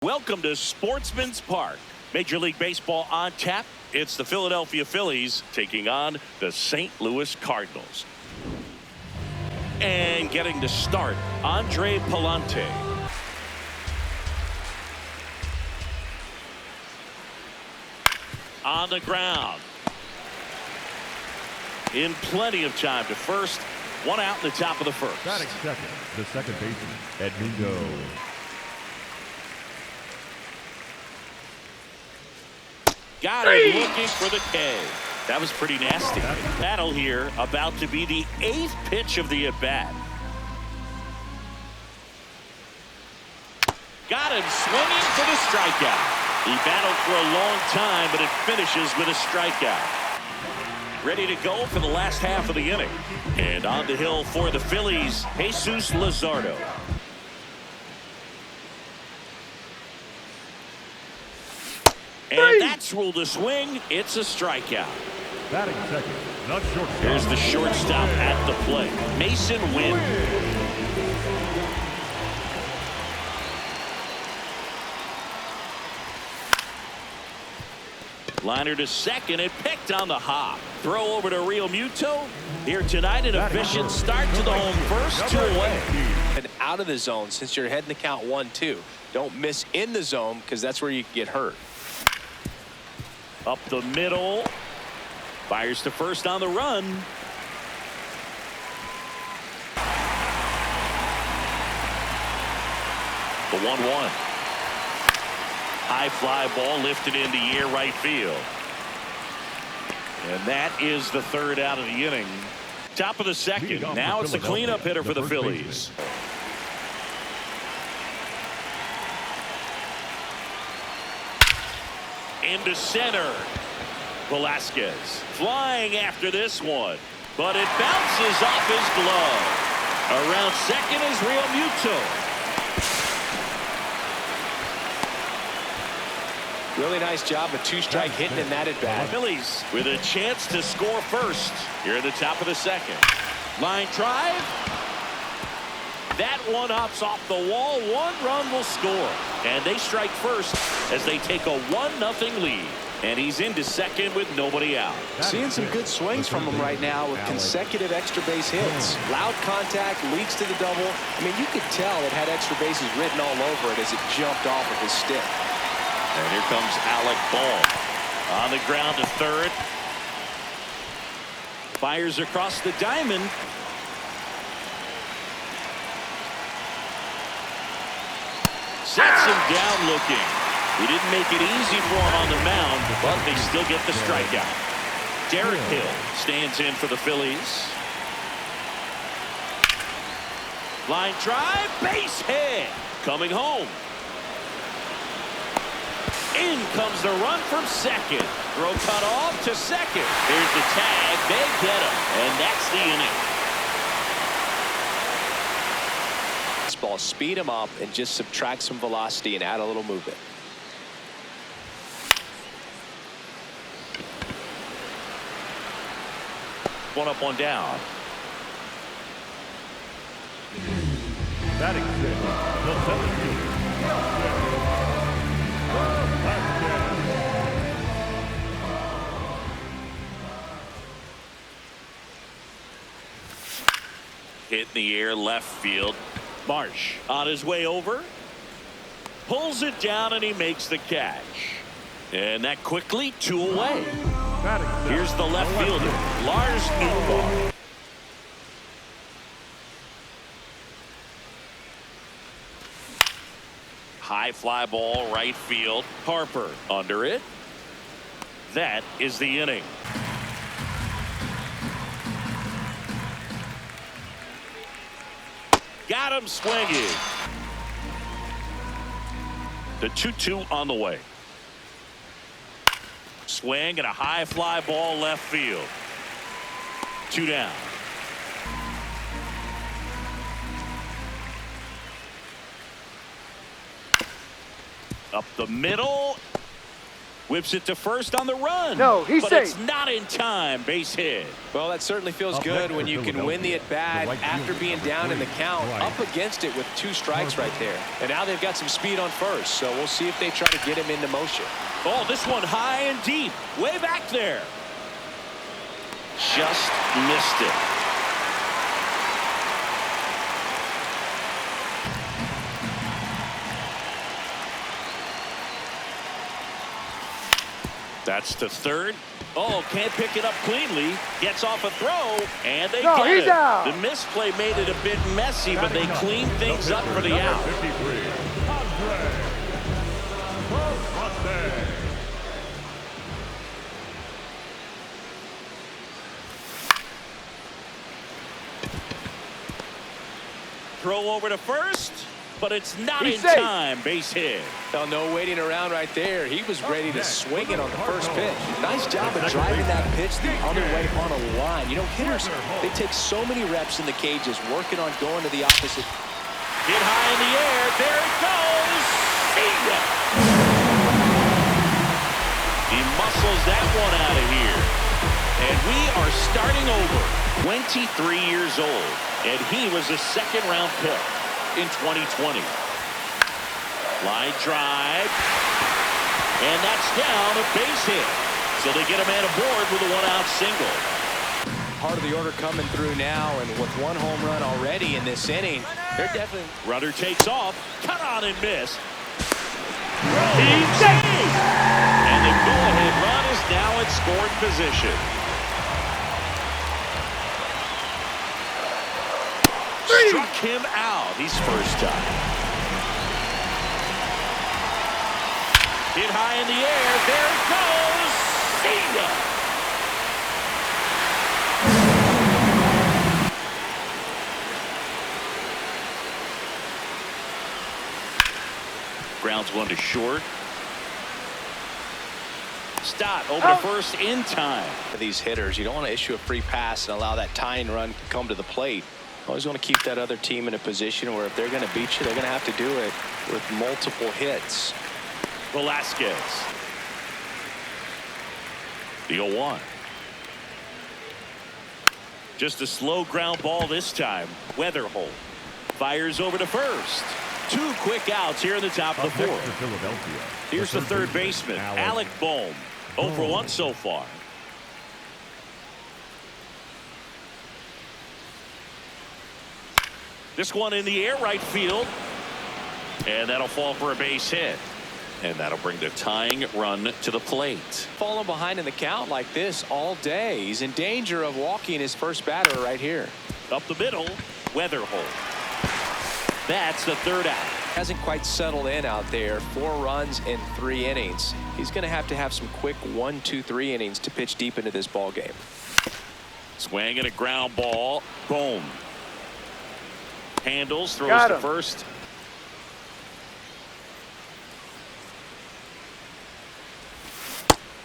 Welcome to Sportsman's Park. Major League Baseball on tap. It's the Philadelphia Phillies taking on the St. Louis Cardinals. And getting to start, Andre Palante. On the ground. In plenty of time to first. One out in the top of the first. Batting second, the second baseman, Edmundo. Got it, looking for the K. That was pretty nasty. Battle here, about to be the 8th pitch of the at-bat. Got him swinging for the strikeout. He battled for a long time, but it finishes with a strikeout. Ready to go for the last half of the inning. And on the hill for the Phillies, Jesus Luzardo. And that's ruled a swing. It's a strikeout. Batting second, not shortstop. Here's the shortstop at the plate, Mason Wynn. Liner to second and picked on the hop. Throw over to Real Muto. Here tonight, an efficient start to the home first, 2 away. And out of the zone, since you're heading to count 1-2. Don't miss in the zone, because that's where you can get hurt. Up the middle. Fires to first on the run. The 1-1. High fly ball lifted in the air, right field. And that is the 3rd out of the inning. Top of the second. Now it's the cleanup hitter for the Phillies. Into center. Velasquez flying after this one, but it bounces off his glove. Around second is Real Muto. Really nice job of 2-strike hitting in that at bat. Phillies with a chance to score first here at the top of the second. Line drive. That one hops off the wall. 1 run will score, and they strike first as they take a 1-0 lead. And he's into second with nobody out. Seeing some good swings from him right now with consecutive extra base hits. Loud contact, leads to the double. I mean, you could tell it had extra bases written all over it as it jumped off of his stick. And here comes Alec Bohm. On the ground to third. Fires across the diamond. Sets him down looking. He didn't make it easy for him on the mound, but they still get the strikeout. Derek Hill stands in for the Phillies. Line drive, base hit. Coming home. In comes the run from second. Throw cut off to second. Here's the tag. They get him, and that's the inning. This ball, speed him up and just subtract some velocity and add a little movement. One up, one down. Batting sixth, the seventh fielder, Hit in the air, left field. Marsh on his way over. Pulls it down, and he makes the catch. And that quickly, 2 away. Here's the left fielder, Lars Nootbaar. High fly ball, right field. Harper under it. That is the inning. Got him swinging. The 2-2 on the way. Swing and a high fly ball left field. 2 down. Up the middle. Whips it to first on the run. No, he's but safe. It's not in time. Base hit. Well, that certainly feels good when you can win the at-bat after being down in the count, up against it with 2 strikes right there. And now they've got some speed on first, so we'll see if they try to get him into motion. Oh, this one high and deep. Way back there. Just missed it. That's to third. Oh, can't pick it up cleanly. Gets off a throw, and they get he's it. out. The misplay made it a bit messy, but they cleaned things up for the out. 53, Condensed. Throw over to first, but it's not He's in safe. time. Base hit. Well, no waiting around right there. He was ready to swing it on the first pitch. Nice job of driving that pitch the other way on a line. You know, hitters, they take so many reps in the cages working on going to the opposite. Hit high in the air. There it goes. See ya. He muscles that one out of here. And we are starting over. 23 years old. And he was a second-round pick in 2020. Line drive. And that's down a base hit. So they get a man aboard with a one-out single. Part of the order coming through now, and with 1 home run already in this inning, they're definitely... Runner takes off. Cut on and miss. He's safe. And the go-ahead run is now in scoring position. Struck him out. He's first time. Hit high in the air. There it goes. See ya. Grounds one to short. Stott over to first in time. These hitters, you don't want to issue a free pass and allow that tying run to come to the plate. Always want to keep that other team in a position where if they're going to beat you, they're going to have to do it with multiple hits. Velasquez. The 0-1. Just a slow ground ball this time. Weatherholt fires over to first. 2 quick outs here in the top of the 4th. Here's the third baseman, Alec Bohm. 0 for 1 so far. This one in the air right field. And that'll fall for a base hit. And that'll bring the tying run to the plate. Falling behind in the count like this all day. He's in danger of walking his first batter right here. Up the middle, Weatherholt. That's the third out. Hasn't quite settled in out there. 4 runs in 3 innings. He's going to have some quick 1, 2, 3 innings to pitch deep into this ball game. Swing and a ground ball. Boom. Handles, throws Got to him. first.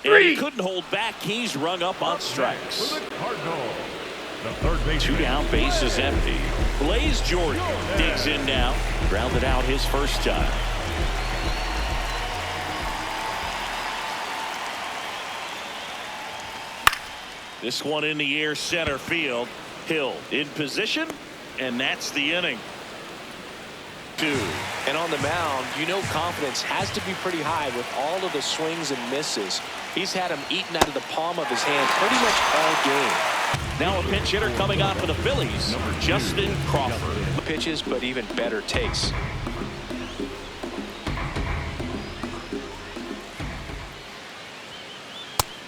And he couldn't hold back. He's rung up on strikes. For the Cardinals, the third base. 2 down, base is empty. Blaze Jordan digs in now. Grounded out his first time. This one in the air, center field. Hill in position, and that's the inning. 2. And on the mound, you know confidence has to be pretty high with all of the swings and misses. He's had them eaten out of the palm of his hand pretty much all game. Now a pinch hitter coming on for the Phillies, Justin Crawford. Pitches, but even better takes.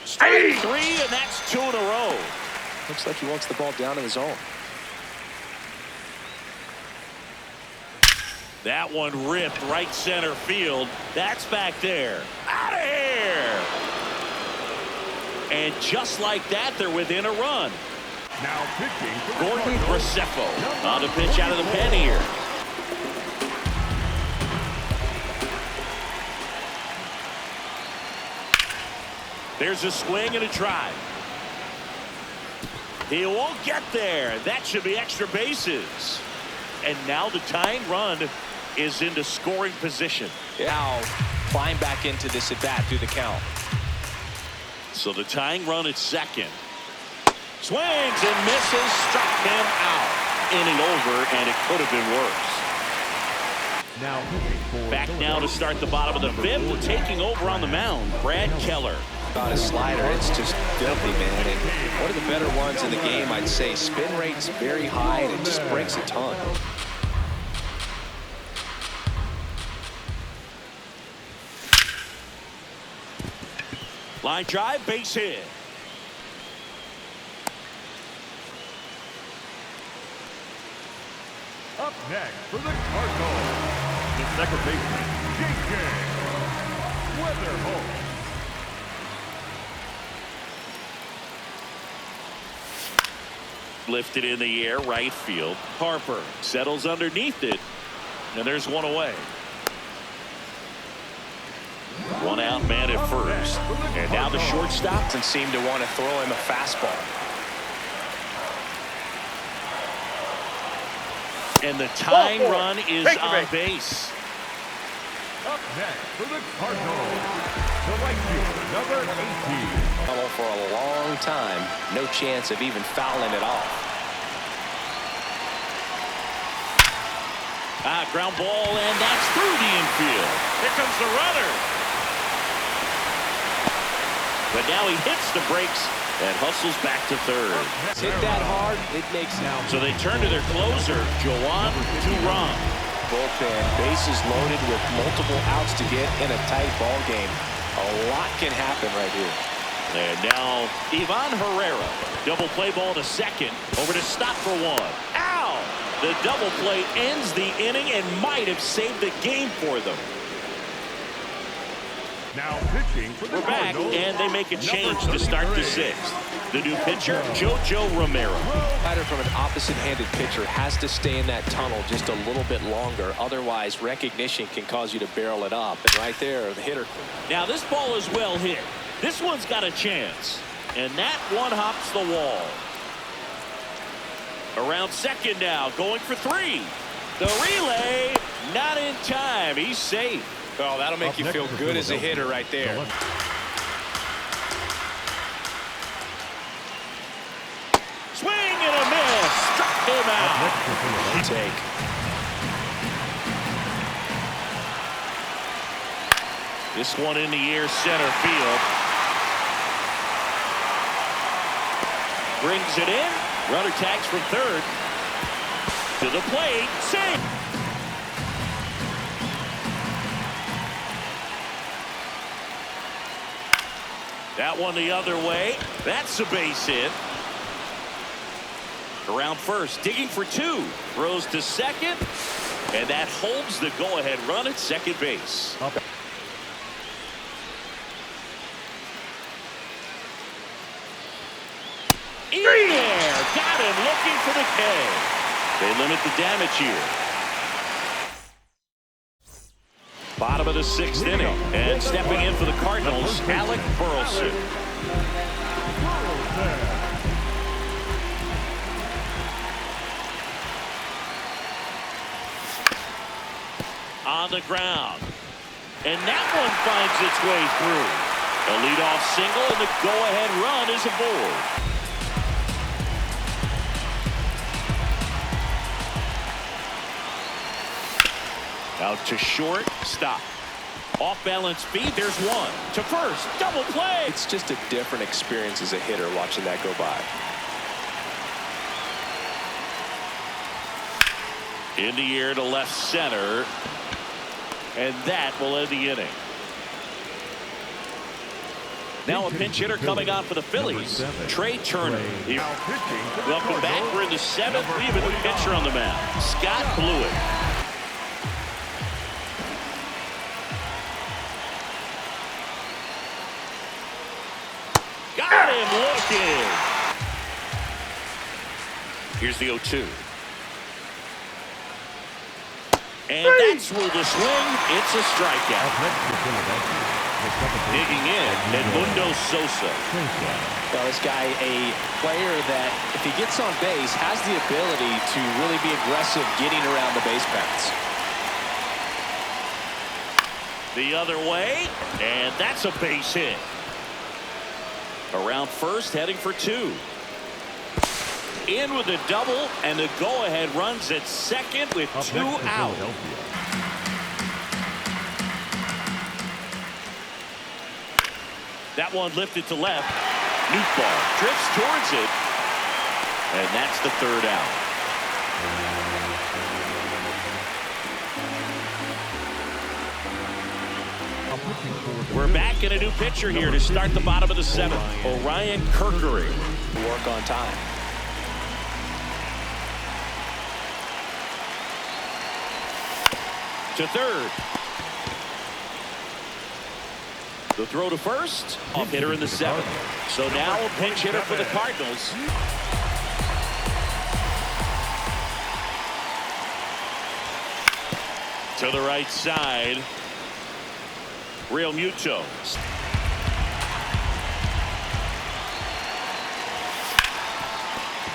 Strike 3, and that's 2 in a row. Looks like he wants the ball down in the zone. That one ripped right center field. That's back there. Out of here. And just like that, they're within a run. Now pitching for the Gordon Cardinals, Graceffo on the pitch out of the pen here. There's a swing and a drive. He won't get there. That should be extra bases. And now the tying run is into scoring position. Now climb back into this at bat through the count. So the tying run at second. Swings and misses, struck him out. Inning over, and it could have been worse. Back now to start the bottom of the fifth, taking over on the mound, Brad Keller. About a slider, it's just filthy, man. And one of the better ones in the game, I'd say. Spin rate's very high, and it just breaks a ton. Line drive, base hit. Up next for the Cardinals, the second baseman, J.J. Weatherholt. Lifted in the air, right field. Harper settles underneath it, and there's one away. One out, man at first. And now the shortstop Doesn't seem to want to throw him a fastball. and the tying run is on base. Up next for the Cardinals, the right fielder, number 18. Trouble for a long time. No chance of even fouling it off. Ground ball, and that's through the infield. Here comes the runner. But now he hits the brakes and hustles back to third. Hit that hard, it makes now. So they turn to their closer, Joan Duran. Bullpen, bases loaded with multiple outs to get in a tight ball game. A lot can happen right here. And now Ivan Herrera. Double play ball to second. Over to stop for one. Ow! The double play ends the inning and might have saved the game for them. Now pitching for the We're back, Cardinals, and they make a change to start the sixth. The new pitcher, Number JoJo Romero. Batter from an opposite-handed pitcher has to stay in that tunnel just a little bit longer. Otherwise, recognition can cause you to barrel it up. And right there, the hitter. Now this ball is well hit. This one's got a chance. And that one hops the wall. Around second now, going for three. The relay, not in time. He's safe. Oh, that'll make you feel good as a hitter right there. Swing and a miss. Struck him out. Take. This one in the air, center field. Brings it in. Runner tags from third. To the plate. Sing. That one the other way. That's a base hit. Around first, digging for two. Throws to second. And that holds the go-ahead run at second base. In there. Got him looking for the K. They limit the damage here. Bottom of the sixth inning. And stepping in for the Cardinals, Alec Burleson. On the ground. And that one finds its way through. A leadoff single, and the go-ahead run is aboard. Out to short, stop. Off-balance feed, there's one. To first, double play. It's just a different experience as a hitter watching that go by. In the air to left center. And that will end the inning. Now a pinch hitter coming on for the Phillies, Trey Turner. Welcome back. We're in the seventh. We have a new pitcher on the mound, Scott Blewett. Got him looking. Here's the 0-2. And that's ruled a swing. It's a strikeout. Digging in, Edmundo Sosa. Well, this guy, a player that, if he gets on base, has the ability to really be aggressive getting around the base paths. The other way, and that's a base hit. Around first, heading for two. In with a double, and the go-ahead runs at second with two out. That one lifted to left. Nootbaar drifts towards it, and that's the third out. We're back in a new pitcher here to start the bottom of the seventh. Orion Kerkering. Work on time. To third. The throw to first. Off hitter in the seventh. So now a pinch hitter for the Cardinals. To the right side. Real Muto.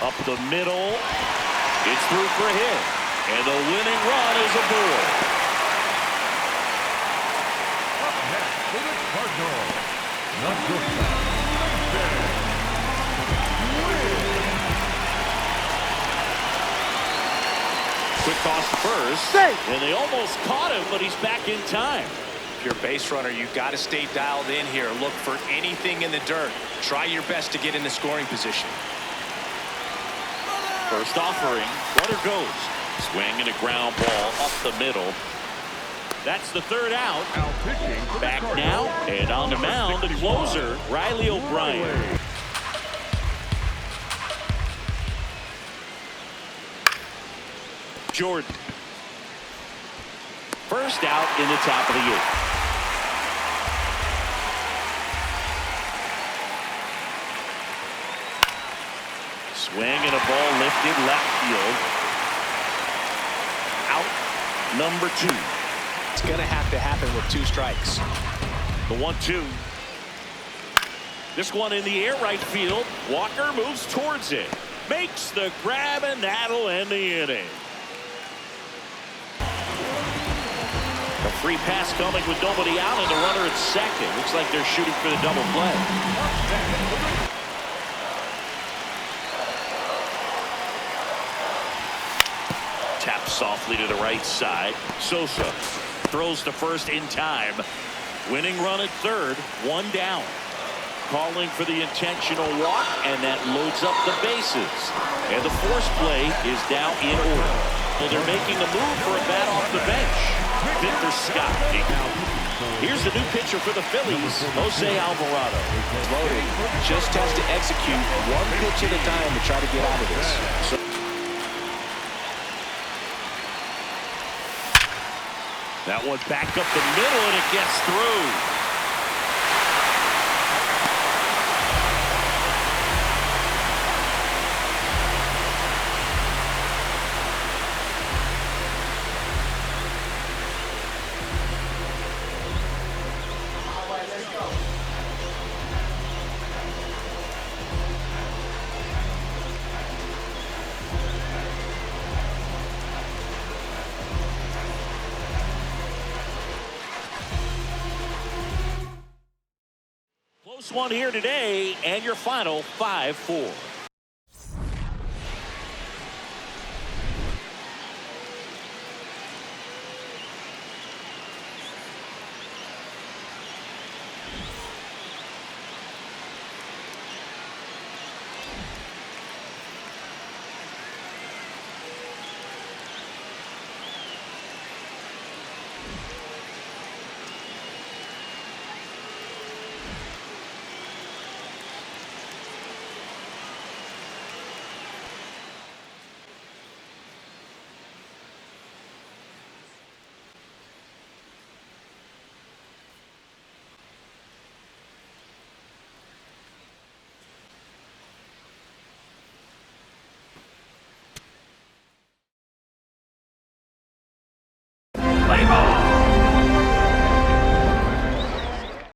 Up the middle. It's through for a hit. And the winning run is aboard. Up next for the Cardinals, Quick toss to first. And they almost caught him, but he's back in time. If you're a base runner, you've got to stay dialed in here. Look for anything in the dirt. Try your best to get in the scoring position. First offering. Runner goes. Swing and a ground ball up the middle. That's the third out. Back now, and on the mound, the closer, Riley O'Brien. Jordan. First out in the top of the eighth. Swing and a ball lifted left field. Out number two. It's going to have to happen with two strikes. The 1-2. This one in the air right field. Walker moves towards it. Makes the grab, and that'll end the inning. A free pass coming with nobody out and the runner at second. Looks like they're shooting for the double play. Taps softly to the right side. Sosa throws to first in time. Winning run at third, one down. Calling for the intentional walk, and that loads up the bases. And the force play is now in order. Well, they're making a move for a bat off the bench. Victor Scott. Here's the new pitcher for the Phillies, Jose Alvarado. Loaded. Just has to execute one pitch at a time to try to get out of this. That one back up the middle, and it gets through. Close one here today, and your final 5-4. Play ball.